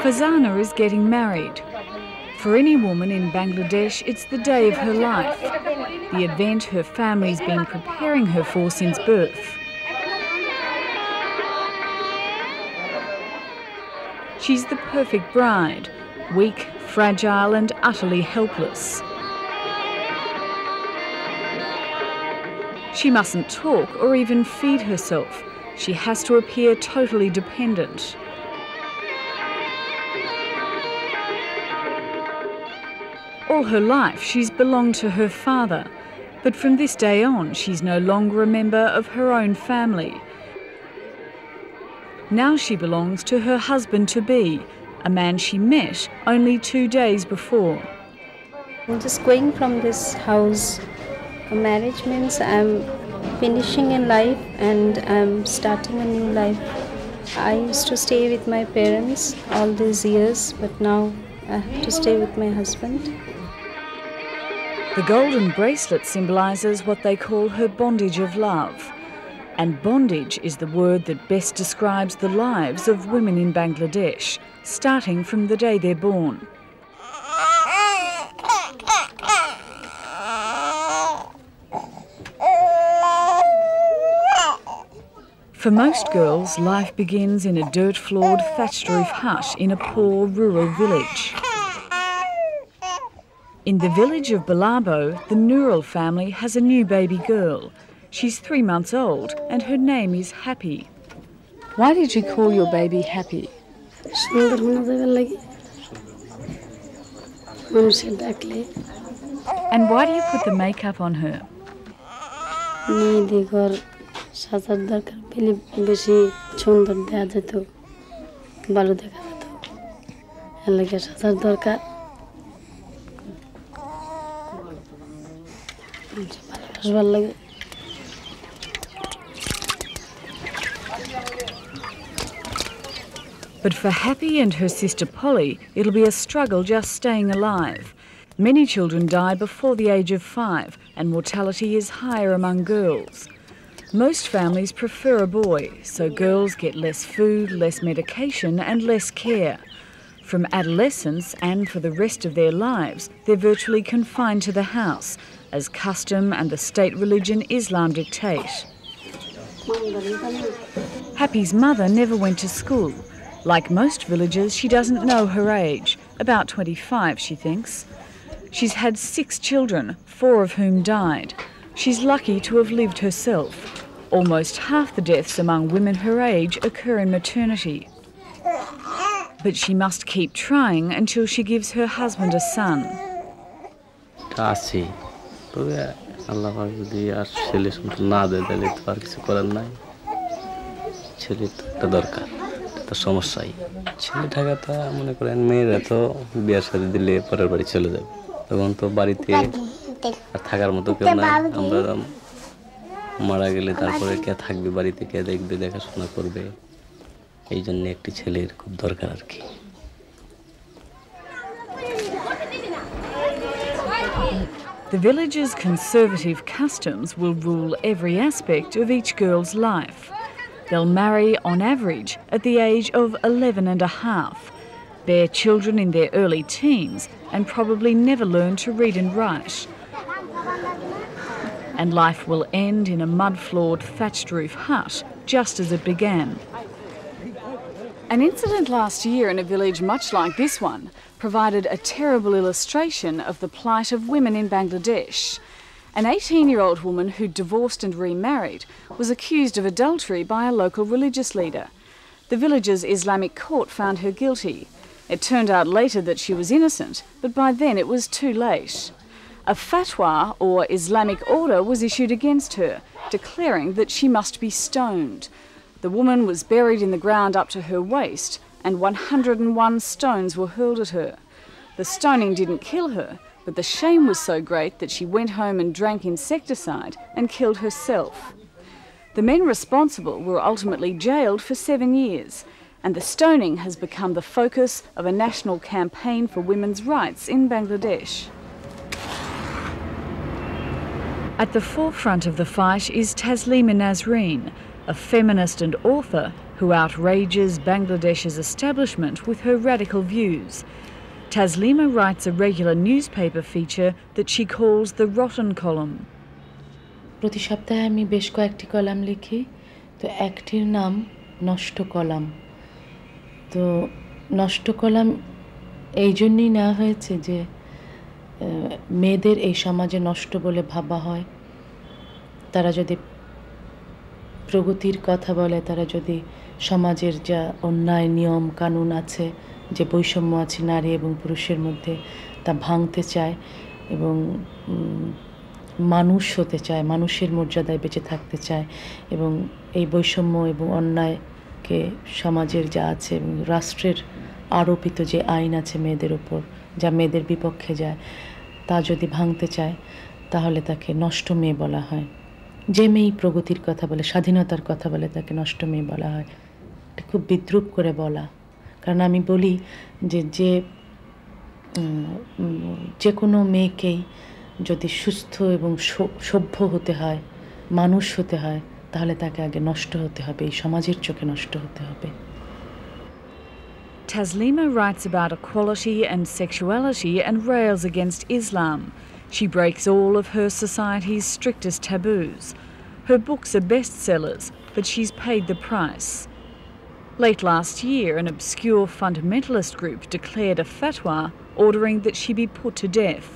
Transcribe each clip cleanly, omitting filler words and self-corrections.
Fazana is getting married. For any woman in Bangladesh, it's the day of her life, the event her family's been preparing her for since birth. She's the perfect bride, weak, fragile and utterly helpless. She mustn't talk or even feed herself. She has to appear totally dependent. All her life she's belonged to her father, but from this day on she's no longer a member of her own family. Now she belongs to her husband-to-be, a man she met only 2 days before. I'm just going from this house. Marriage means I'm finishing in life and I'm starting a new life. I used to stay with my parents all these years, but now I have to stay with my husband. The golden bracelet symbolises what they call her bondage of love. And bondage is the word that best describes the lives of women in Bangladesh, starting from the day they're born. For most girls, life begins in a dirt-floored thatched roof hut in a poor rural village. In the village of Balabo, the Nural family has a new baby girl. She's 3 months old and her name is Happy. Why did you call your baby Happy? And why do you put the makeup on her? But for Happy and her sister Polly, it'll be a struggle just staying alive. Many children die before the age of 5, and mortality is higher among girls. Most families prefer a boy, so girls get less food, less medication and less care. From adolescence and for the rest of their lives, they're virtually confined to the house, as custom and the state religion Islam dictate. Happy's mother never went to school. Like most villagers, she doesn't know her age, about 25, she thinks. She's had 6 children, 4 of whom died. She's lucky to have lived herself. Almost half the deaths among women her age occur in maternity. But she must keep trying until she gives her husband a son. সমস্যাই ছেলে ঢাকাটা মনে করেন মেয়েরা তো বিয়ার সাথে দিলে পরের বাড়ি চলে যাবে তখন তো বাড়িতে আর থাকার মতো কেউ নাই আমরা মারা গেলে তারপরে কে থাকবে বাড়িতে কে দেখবে দেখাশোনা করবে এই জন্য একটি ছেলের খুব দরকার আর কি The village's conservative customs will rule every aspect of each girl's life. They'll marry, on average, at the age of 11 and a half, bear children in their early teens and probably never learn to read and write. And life will end in a mud-floored thatched roof hut, just as it began. An incident last year in a village much like this one provided a terrible illustration of the plight of women in Bangladesh. An 18-year-old woman who'd divorced and remarried was accused of adultery by a local religious leader. The village's Islamic court found her guilty. It turned out later that she was innocent, but by then it was too late. A fatwa, or Islamic order, was issued against her, declaring that she must be stoned. The woman was buried in the ground up to her waist, and 101 stones were hurled at her. The stoning didn't kill her, but the shame was so great that she went home and drank insecticide and killed herself. The men responsible were ultimately jailed for 7 years, and the stoning has become the focus of a national campaign for women's rights in Bangladesh. At the forefront of the fight is Taslima Nasreen, a feminist and author who outrages Bangladesh's establishment with her radical views. Taslima writes a regular newspaper feature that she calls the Rotten Column. প্রতি সপ্তাহে আমি বেশ কয়েকটি column লিখি, তো একটির নাম নষ্ট কলাম। তো নষ্ট কলাম এই জন্যই নেওয়া হয়েছে যে মেয়েদের এই সমাজে নষ্ট বলে ভাবা হয়। তারা যদি প্রগতির কথা বলে, তারা যদি সমাজের যা অন্যায় নিয়ম কানুন আছে, যে বৈষম্য আছে নারী এবং পুরুষের মধ্যে, তা ভাঙতে চায় এবং মানুষ হতে চায়, মানুষের মর্যাদায় বেঁচে থাকতে চায় এবং এই বৈষম্য এবং অন্যায়কে সমাজের যা আছে এবং রাষ্ট্রের আরোপিত যে আইন আছে মেয়েদের ওপর, যা মেয়েদের বিপক্ষে যায়, তা যদি ভাঙতে চায় তাহলে তাকে নষ্ট মেয়ে বলা হয়। যে মেয়ে প্রগতির কথা বলে, স্বাধীনতার কথা বলে, তাকে নষ্ট মেয়ে বলা হয়। এটা খুব বিদ্রূপ করে বলা, কারণ আমি বলি যে কোনো মেয়েকেই যদি সুস্থ এবং সভ্য হতে হয়, মানুষ হতে হয়, তাহলে তাকে আগে নষ্ট হতে হবে, এই সমাজের চোখে নষ্ট হতে হবে। Taslima writes about equality and sexuality and rails against Islam. She breaks all of her society's strictest taboos. Her books are bestsellers, but she's paid the price. Late last year, an obscure fundamentalist group declared a fatwa ordering that she be put to death.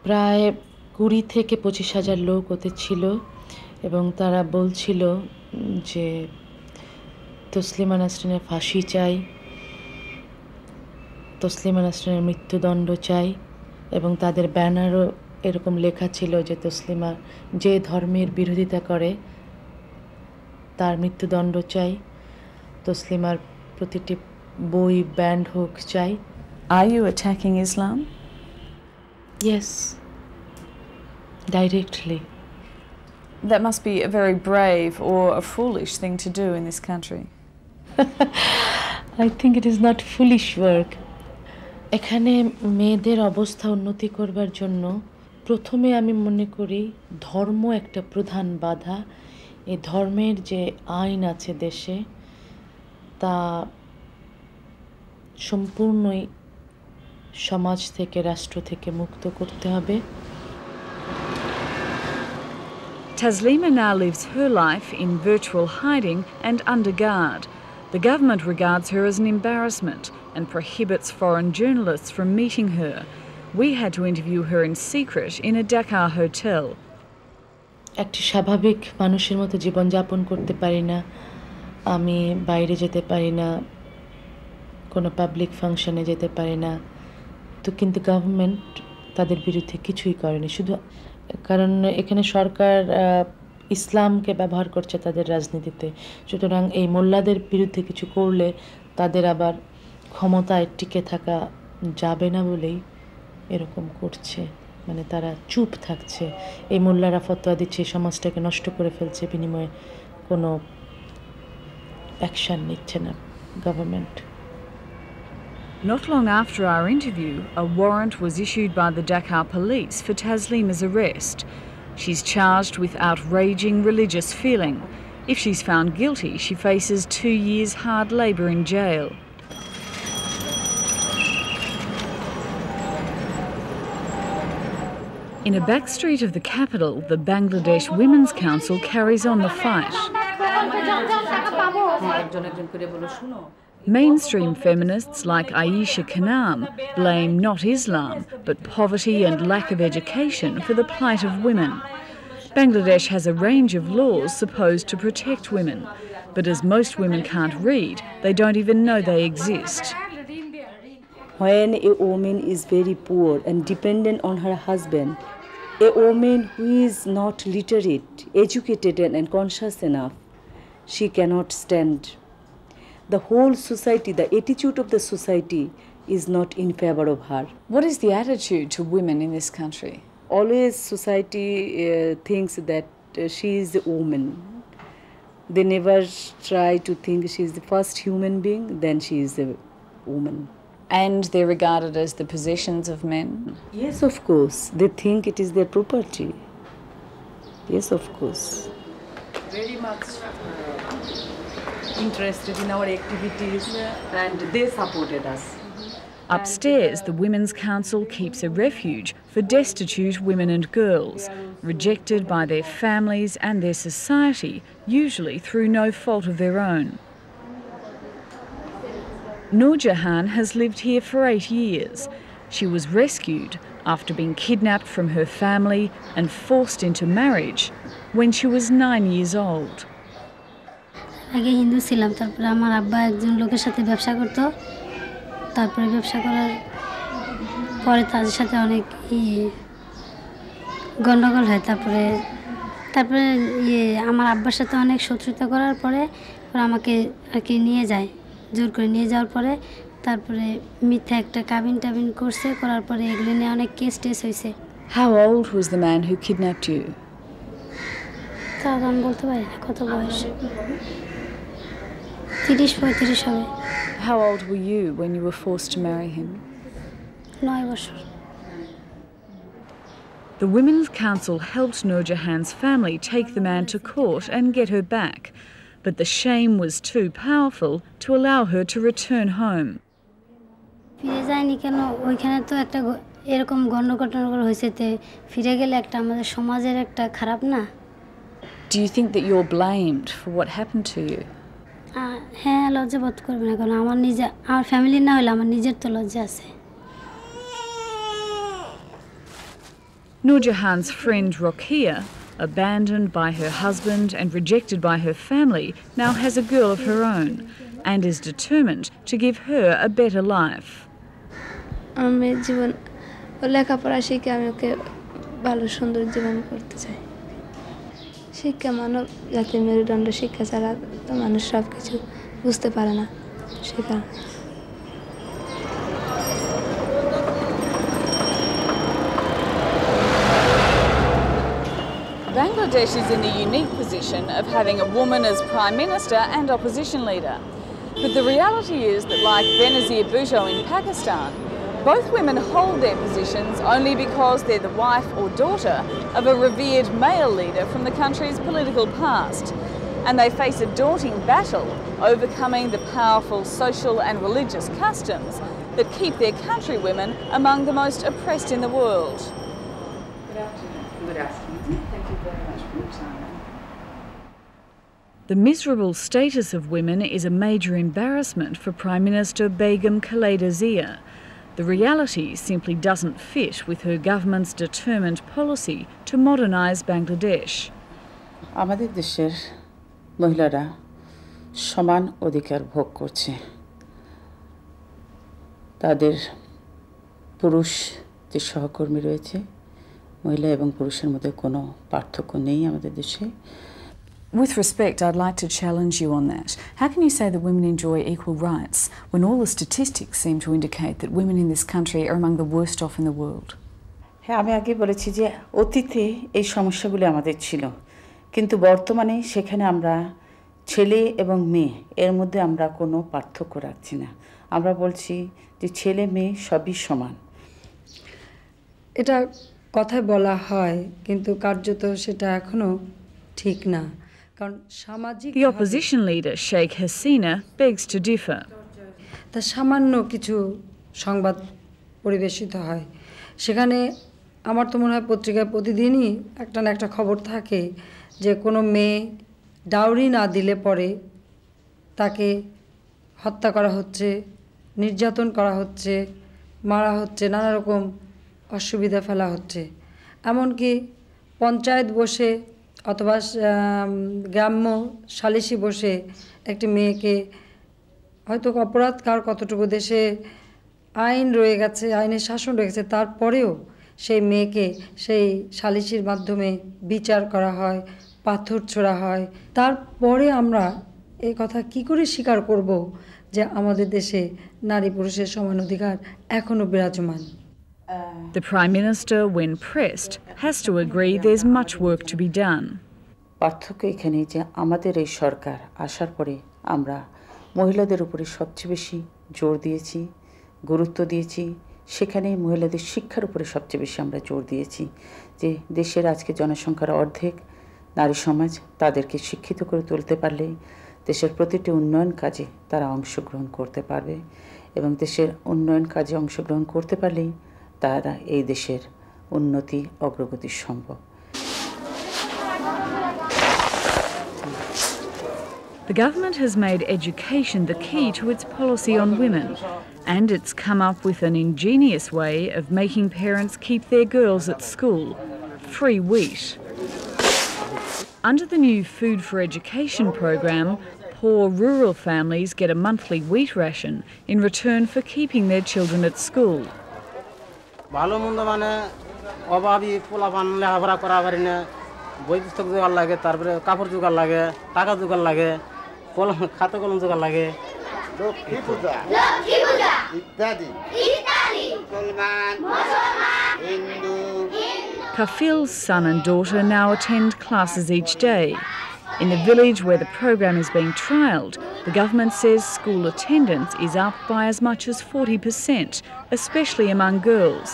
প্রায় 20 থেকে 25,000 লোক ওতে ছিল এবং তারা বলছিল যে তসলিমা নাসরিনের ফাঁসি চাই, তসলিমা নাসরিনের মৃত্যুদণ্ড চাই এবং তাদের ব্যানারও এরকম লেখা ছিল যে তসলিমা যে ধর্মের বিরোধিতা করে তার মৃত্যুদণ্ড চাই, তসলিমার প্রতিটি বই ব্যান্ড হোক চাই। Are you attacking Islam? Yes, directly. That must be a very brave or a foolish thing to do in this country. I think it is not foolish work. এখানে মেয়েদের অবস্থা উন্নতি করবার জন্য প্রথমে আমি মনে করি ধর্ম একটা প্রধান বাধা। এই ধর্মের যে আইন আছে দেশে তা সম্পূর্ণই সমাজ থেকে, রাষ্ট্র থেকে মুক্ত করতে হবে। Taslima now lives her life in virtual hiding and under guard. The government regards her as an embarrassment and prohibits foreign journalists from meeting her. We had to interview her in secret in a Dhaka hotel. একটি স্বাভাবিক মানুষের মতো জীবনযাপন করতে পারি না, আমি বাইরে যেতে পারি না, কোনো পাবলিক ফাংশনে যেতে পারি না। তো কিন্তু গভর্নমেন্ট তাদের বিরুদ্ধে কিছুই করেনি, শুধু কারণ এখানে সরকার ইসলামকে ব্যবহার করছে তাদের রাজনীতিতে। সুতরাং এই মোল্লাদের বিরুদ্ধে কিছু করলে তাদের আবার ক্ষমতায় টিকে থাকা যাবে না বলেই এরকম করছে, মানে তারা চুপ থাকছে। এই মোল্লারা ফতোয়া দিচ্ছে, সমাজটাকে নষ্ট করে ফেলছে, বিনিময়ে কোনো অ্যাকশন নিচ্ছে না government. Not long after our interview, a warrant was issued by the Dhaka police for Taslima's arrest. She's charged with outraging religious feeling. If she's found guilty, she faces 2 years hard labour in jail. In a back street of the capital, the Bangladesh Women's Council carries on the fight. Mainstream feminists like Aisha Khanam blame not Islam but poverty and lack of education for the plight of women. Bangladesh has a range of laws supposed to protect women, but as most women can't read, they don't even know they exist. When a woman is very poor and dependent on her husband, a woman who is not literate, educated and conscious enough, she cannot stand. The whole society, the attitude of the society is not in favor of her. What is the attitude to women in this country? Always society thinks that she is a woman. They never try to think she is the first human being, then she is a woman. And they're regarded as the possessions of men? Yes, of course. They think it is their property. Yes, of course. Very much interested in our activities, and they supported us. Upstairs, the Women's Council keeps a refuge for destitute women and girls, rejected by their families and their society, usually through no fault of their own. Noor Jahan has lived here for 8 years. She was rescued after being kidnapped from her family and forced into marriage when she was 9 years old. আগে হিন্দু ছিলাম, তারপরে আমার আব্বা একজন লোকের সাথে ব্যবসা করত, তারপরে ব্যবসা করার পরে তাদের সাথে অনেক গন্ডগোল হয়, তারপরে আমার আব্বার সাথে অনেক শত্রুতা করার পরে ওরা আমাকে আর কি নিয়ে যায়, জোর করে নিয়ে যাওয়ার পরে তারপরে মিথ্যা একটা কাবিন করছে, করার পরে এগুলো নিয়ে অনেক কেস টেস হয়েছে। How old was the man who kidnapped you? তা আমি বলতে পারি না কত বয়স, 30-35 হবে। How old were you when you were forced to marry him? 9 বছর। The Women's Council helped Noor Jahan's family take the man to court and get her back, but the shame was too powerful to allow her to return home. ফিরে যায়নি কেন? ওইখানে তো একটা এরকম গন্ডগোল হয়েছে, তে ফিরে গেলে একটা আমাদের সমাজের একটা খারাপ না। Do you think that you're blamed for what happened to you? হ্যাঁ, লজ্জা বোধ করবে না, কারণ আমার ফ্যামিলি না হলে আমার নিজের তো লজ্জা আছে। Noor Jahan's friend Rokia, abandoned by her husband and rejected by her family, now has a girl of her own and is determined to give her a better life. আমি জীবন লেখাপড়া শিখে আমি ওকে ভালো সুন্দর জীবন করতে চাই। শিক্ষা মানব জাতির মেরুদণ্ড, শিক্ষা ছাড়া তো মানুষ সব কিছু বুঝতে পারে না, শেখা। Bangladesh is in the unique position of having a woman as Prime Minister and opposition leader. But the reality is that, like Benazir Bhutto in Pakistan, both women hold their positions only because they're the wife or daughter of a revered male leader from the country's political past. And they face a daunting battle overcoming the powerful social and religious customs that keep their countrywomen among the most oppressed in the world. Good afternoon. Thank you very much for your time. The miserable status of women is a major embarrassment for Prime Minister Begum Khaleda Zia. The reality simply doesn't fit with her government's determined policy to modernise Bangladesh. আমাদের দেশের মহিলারা সমান অধিকার ভোগ করছে। তাদের পুরুষ যে সহকর্মী রয়েছে, মহিলা এবং পুরুষের মধ্যে কোনো পার্থক্য নেই আমাদের দেশে। With respect, I'd like to challenge you on that. How can you say that women enjoy equal rights when all the statistics seem to indicate that women in this country are among the worst off in the world? হ্যাঁ, আমি আগে বলেছি যে অতীতে এই সমস্যাগুলি আমাদের ছিল, কিন্তু বর্তমানে সেখানে আমরা ছেলে এবং মেয়ে এর মধ্যে আমরা কোনো পার্থক্য রাখছি না। আমরা বলছি যে ছেলে মেয়ে সবই সমান। এটা কথায় বলা হয়, কিন্তু কার্যত সেটা এখনো ঠিক না, কারণ সামাজিক The opposition leader Sheikh Hasina begs to differ. তা সামান্য কিছু সংবাদ পরিবেশিত হয়, সেখানে আমার তো মনে হয় পত্রিকায় প্রতিদিনই একটা না একটা খবর থাকে যে কোনো মেয়ে ডাউরি না দিলে পরে তাকে হত্যা করা হচ্ছে, নির্যাতন করা হচ্ছে, মারা হচ্ছে, নানা রকম অসুবিধা ফেলা হচ্ছে। এমনকি পঞ্চায়েত বসে অথবা গ্রাম্য সালিশি বসে একটি মেয়েকে, হয়তো অপরাধ কার কতটুকু দেশে আইন রয়ে গেছে, আইনের শাসন রয়ে গেছে, তারপরেও সেই মেয়েকে সেই সালিশির মাধ্যমে বিচার করা হয়, পাথর ছোড়া হয়। তারপরে আমরা এই কথা কি করে স্বীকার করব যে আমাদের দেশে নারী পুরুষের সমান অধিকার এখনো বিরাজমান? The Prime Minister, when pressed, has to agree there's much work to be done. পার্থক্য এখানে যে আমাদের এই সরকার আসার পরে আমরা মহিলাদের উপরে সবচেয়ে বেশি জোর দিয়েছি, গুরুত্ব দিয়েছি। সেখানে মহিলাদের শিক্ষার উপরে সবচেয়ে বেশি আমরা জোর দিয়েছি, যে দেশের আজকে জনসংখ্যার অর্ধেক নারী সমাজ, তাদেরকে শিক্ষিত করে তুলতে পারলে দেশের প্রতিটি উন্নয়ন কাজে তারা অংশগ্রহণ করতে পারবে এবং দেশের উন্নয়ন কাজে অংশগ্রহণ করতে পারলেই তারা এই দেশের উন্নতি অগ্রগতি সম্ভব। The government has made education the key to its policy on women, and it's come up with an ingenious way of making parents keep their girls at school: free wheat. Under the new Food for Education program, poor rural families get a monthly wheat ration in return for keeping their children at school. ভালো মন্দ মানে অভাবী পোলাপান লেখাপড়া করা পারি না, বই পুস্তক জোগাড় লাগে, তারপরে কাপড় জোগাড় লাগে, টাকা জোগাড় লাগে, খাতা কলম জোগাড় লাগে, লক্ষ্মী পূজা ইত্যাদি মুসলমান Hindu. Kafil's son and daughter now attend classes each day. In the village where the program is being trialled, the government says school attendance is up by as much as 40%, especially among girls.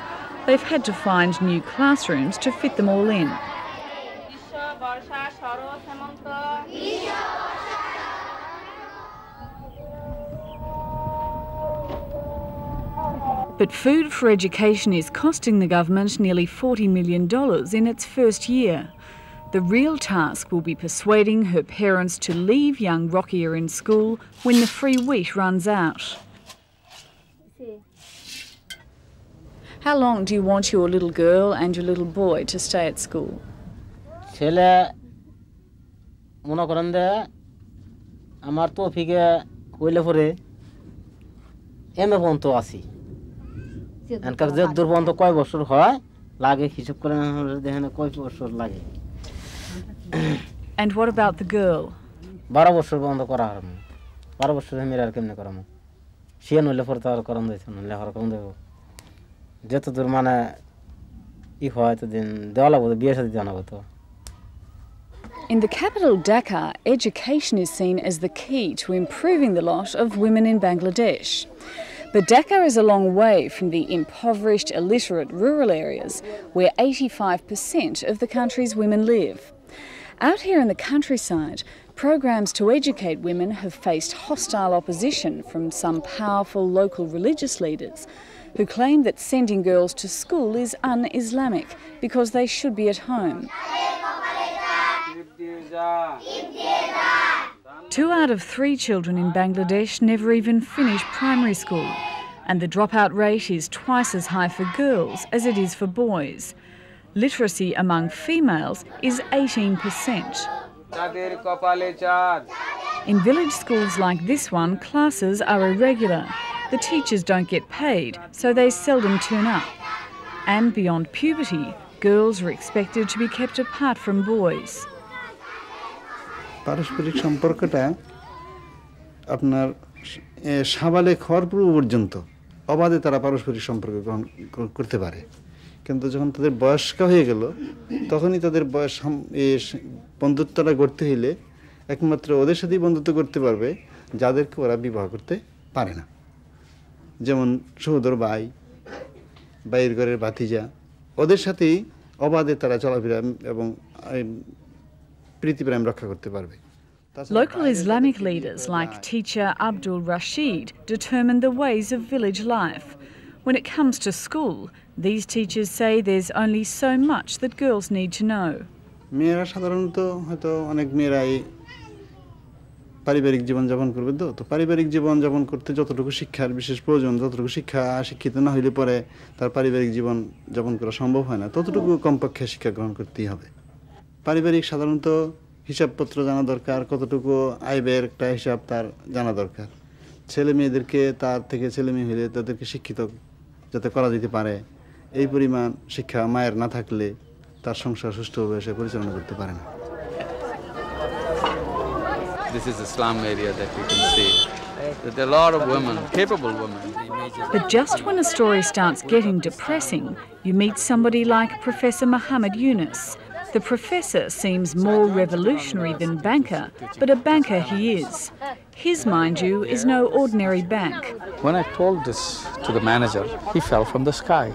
They've had to find new classrooms to fit them all in. But Food for Education is costing the government nearly $40 million in its first year. The real task will be persuading her parents to leave young Rokia in school when the free wheat runs out. How long do you want your little girl and your little boy to stay at school? ছেলে মনে করেন যে আমার তো ফিকে হইলে পরে MA পর্যন্ত আছি, এনকার যে দূর পর্যন্ত কয় বছর হয় লাগে হিসাব করে দেখেন কয় বছর লাগে। And what about the girl? 12 বছর পর্যন্ত করা হবে, 12 বছর মেয়ের আর কেমনে করাম, শিয়ান হইলে পরে তো আর করান যাইছে না, লেখার কম দেবো যত দূর মানে ই হয় তো দিন দেওয়া লাগবো, বিয়ের সাথে জানাবো তো। In the capital Dhaka, education is seen as the key to improving the lot of women in Bangladesh. But Dhaka is a long way from the impoverished, illiterate rural areas where 85% of the country's women live. Out here in the countryside, programs to educate women have faced hostile opposition from some powerful local religious leaders who claim that sending girls to school is un-Islamic because they should be at home. 2 out of 3 children in Bangladesh never even finish primary school, and the dropout rate is twice as high for girls as it is for boys. Literacy among females is 18%. In village schools like this one, classes are irregular. The teachers don't get paid, so they seldom turn up. And beyond puberty, girls are expected to be kept apart from boys. পারস্পরিক সম্পর্কটা আপনার সাবালেক হওয়ার পূর্ব পর্যন্ত অবাধে তারা পারস্পরিক সম্পর্ক গ্রহণ করতে পারে, কিন্তু যখন তাদের বয়স্ক হয়ে গেল তখনই তাদের বন্ধুত্বটা গড়তে হইলে একমাত্র ওদের সাথেই বন্ধুত্ব করতে পারবে যাদেরকে ওরা বিবাহ করতে পারে না, যেমন সহোদর ভাই, বাইরের ঘরের ভাতিজা, ওদের সাথেই অবাধে তারা চলাফেরা এবং প্রীতিপ্রেম রক্ষা করতে পারবে। Local Islamic leaders like teacher Abdul Rashid determine the ways of village life. When it comes to school, these teachers say there's only so much that girls need to know. মেয়েরা সাধারণত হয়তো অনেক মেয়েরাই পারিবারিক জীবন যাপন করবে, তো পারিবারিক জীবন যাপন করতে যতটুকু শিক্ষার বিশেষ প্রয়োজন, যতটুকু শিক্ষিত না হইলে পরে তার পারিবারিক জীবন যাপন করা সম্ভব হয় না, ততটুকু কমপক্ষে শিক্ষা গ্রহণ করতেই হবে। পারিবারিক সাধারণত হিসাবপত্র জানা দরকার, কতটুকু আয় ব্যয়ের একটা হিসাব তার জানা দরকার। ছেলে মেয়েদেরকে তার থেকে ছেলে মেয়ে হলে তাদেরকে শিক্ষিত যাতে করা যেতে পারে, এই পরিমাণ শিক্ষা মায়ের না থাকলে তার সংসার সুষ্ঠুভাবে সে পরিচালনা করতে পারে না। This is the slum area that you can see. There are a lot of women, capable women. But just when a story starts getting depressing, you meet somebody like Professor Muhammad Yunus. The professor seems more revolutionary than banker, but a banker he is. His, mind you, is no ordinary bank. When I told this to the manager, he fell from the sky.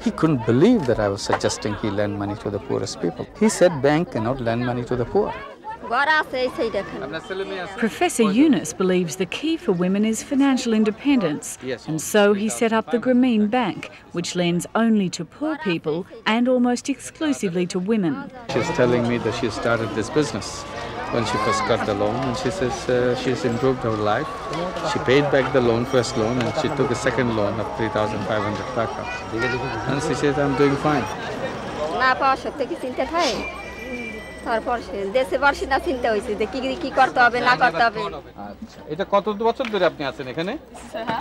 He couldn't believe that I was suggesting he lend money to the poorest people. He said bank cannot lend money to the poor. Professor Yunus believes the key for women is financial independence, and so he set up the Journeyman Bank, which lends only to poor people and almost exclusively to women. She's telling me that she started this business when she first got the loan, and she says she's improved her life. She paid back the loan, first loan, and she took a second loan of 3,500 taka. And she says, I'm doing fine.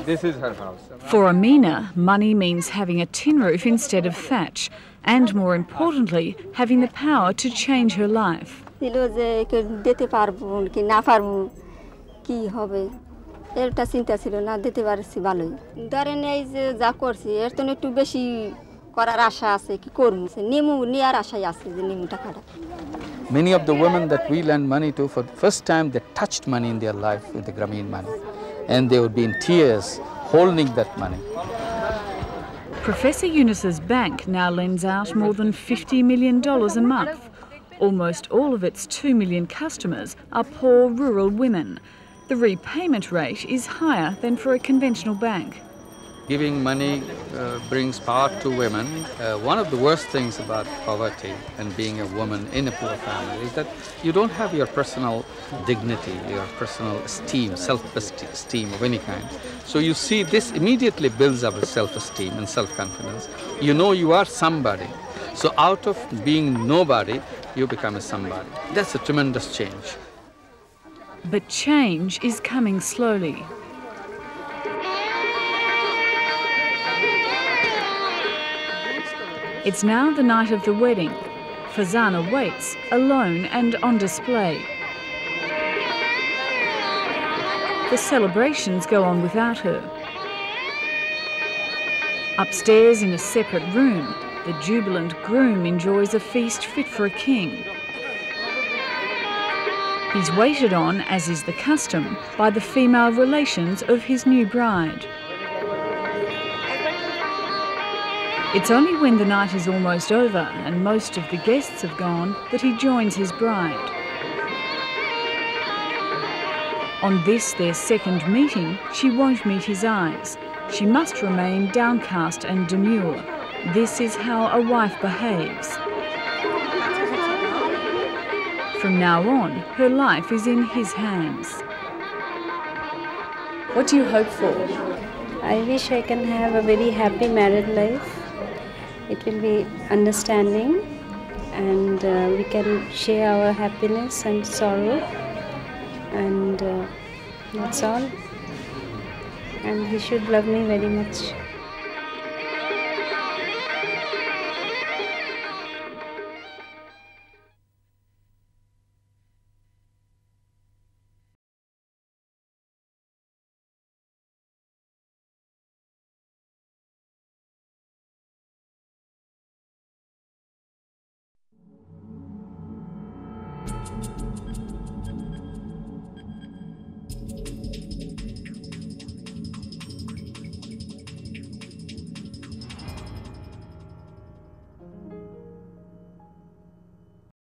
This is her house. For Amina, money means having a tin roof instead of thatch, and more importantly, having the power to change her life. Many of the women that we lend money to, for the first time, they touched money in their life with the Journeyman money, and they would be in tears holding that money. Professor Yunus's bank now lends out more than $50 million a month. Almost all of its 2 million customers are poor rural women. The repayment rate is higher than for a conventional bank. Giving money brings power to women. One of the worst things about poverty and being a woman in a poor family is that you don't have your personal dignity, your personal esteem, self-esteem of any kind. So you see, this immediately builds up self-esteem and self-confidence. You know you are somebody. So out of being nobody, you become a somebody. That's a tremendous change. But change is coming slowly. It's now the night of the wedding. Fazana waits, alone and on display. The celebrations go on without her. Upstairs in a separate room, the jubilant groom enjoys a feast fit for a king. He's waited on, as is the custom, by the female relations of his new bride. It's only when the night is almost over and most of the guests have gone that he joins his bride. On this, their second meeting, she won't meet his eyes. She must remain downcast and demure. This is how a wife behaves. From now on, her life is in his hands. What do you hope for? I wish I can have a very happy married life. It will be understanding, and we can share our happiness and sorrow, and that's all. And he should love me very much.